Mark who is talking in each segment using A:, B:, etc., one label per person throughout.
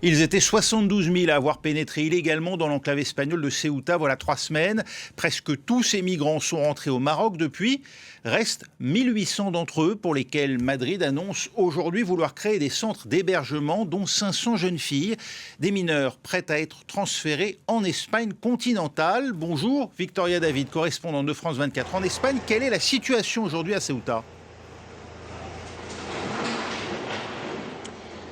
A: Ils étaient 72 000 à avoir pénétré illégalement dans l'enclave espagnole de Ceuta voilà 3 semaines. Presque tous ces migrants sont rentrés au Maroc depuis. Restent 1800 d'entre eux pour lesquels Madrid annonce aujourd'hui vouloir créer des centres d'hébergement dont 500 jeunes filles, des mineurs prêts à être transférés en Espagne continentale. Bonjour Victoria David, correspondante de France 24 en Espagne. Quelle est la situation aujourd'hui à Ceuta ?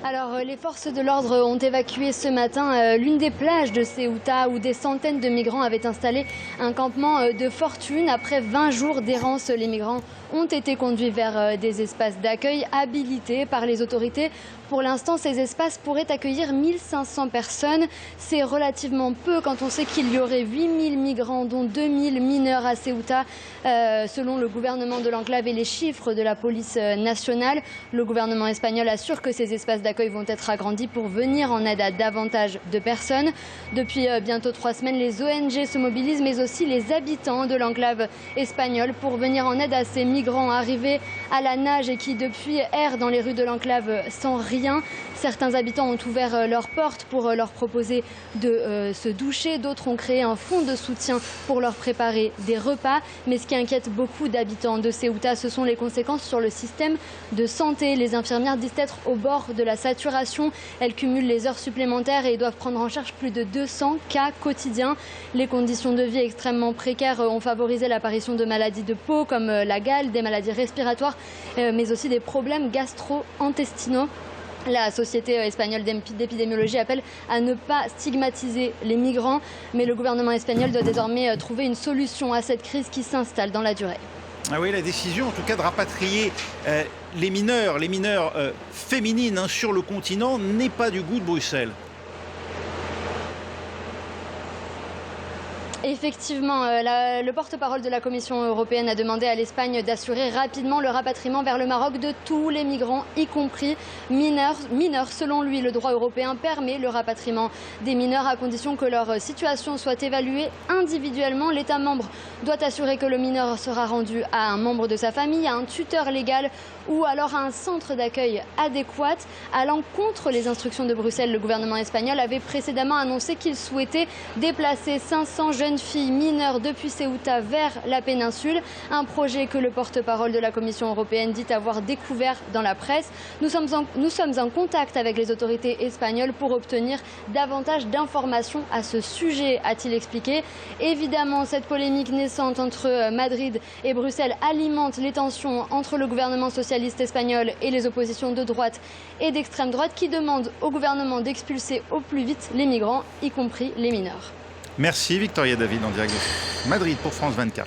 B: Alors, les forces de l'ordre ont évacué ce matin l'une des plages de Ceuta où des centaines de migrants avaient installé un campement de fortune. Après 20 jours d'errance, les migrants ont été conduits vers des espaces d'accueil habilités par les autorités. Pour l'instant, ces espaces pourraient accueillir 1500 personnes. C'est relativement peu quand on sait qu'il y aurait 8000 migrants, dont 2000 mineurs à Ceuta, selon le gouvernement de l'enclave et les chiffres de la police nationale. Le gouvernement espagnol assure que ces espaces d'accueil vont être agrandis pour venir en aide à davantage de personnes. Depuis bientôt 3 semaines, les ONG se mobilisent, mais aussi les habitants de l'enclave espagnole pour venir en aide à ces migrants arrivés à la nage et qui depuis errent dans les rues de l'enclave sans rien. Certains habitants ont ouvert leurs portes pour leur proposer de se doucher. D'autres ont créé un fonds de soutien pour leur préparer des repas. Mais ce qui inquiète beaucoup d'habitants de Ceuta, ce sont les conséquences sur le système de santé. Les infirmières disent être au bord de la saturation. Elles cumulent les heures supplémentaires et doivent prendre en charge plus de 200 cas quotidiens. Les conditions de vie extrêmement précaires ont favorisé l'apparition de maladies de peau comme la gale, des maladies respiratoires, mais aussi des problèmes gastro-intestinaux. La Société espagnole d'épidémiologie appelle à ne pas stigmatiser les migrants, mais le gouvernement espagnol doit désormais trouver une solution à cette crise qui s'installe dans la durée.
A: Ah oui, la décision en tout cas de rapatrier les mineurs féminines sur le continent n'est pas du goût de Bruxelles.
B: Effectivement, le porte-parole de la Commission européenne a demandé à l'Espagne d'assurer rapidement le rapatriement vers le Maroc de tous les migrants, y compris mineurs. Selon lui, le droit européen permet le rapatriement des mineurs à condition que leur situation soit évaluée individuellement. L'État membre doit assurer que le mineur sera rendu à un membre de sa famille, à un tuteur légal ou alors à un centre d'accueil adéquat. Allant contre les instructions de Bruxelles, le gouvernement espagnol avait précédemment annoncé qu'il souhaitait déplacer 500 jeunes filles mineures depuis Ceuta vers la péninsule. Un projet que le porte-parole de la Commission européenne dit avoir découvert dans la presse. Nous sommes en contact avec les autorités espagnoles pour obtenir davantage d'informations à ce sujet, a-t-il expliqué. Évidemment, cette polémique naissante entre Madrid et Bruxelles alimente les tensions entre le gouvernement socialiste espagnol et les oppositions de droite et d'extrême droite qui demandent au gouvernement d'expulser au plus vite les migrants, y compris les mineurs.
A: Merci Victoria David en direct de Madrid pour France 24.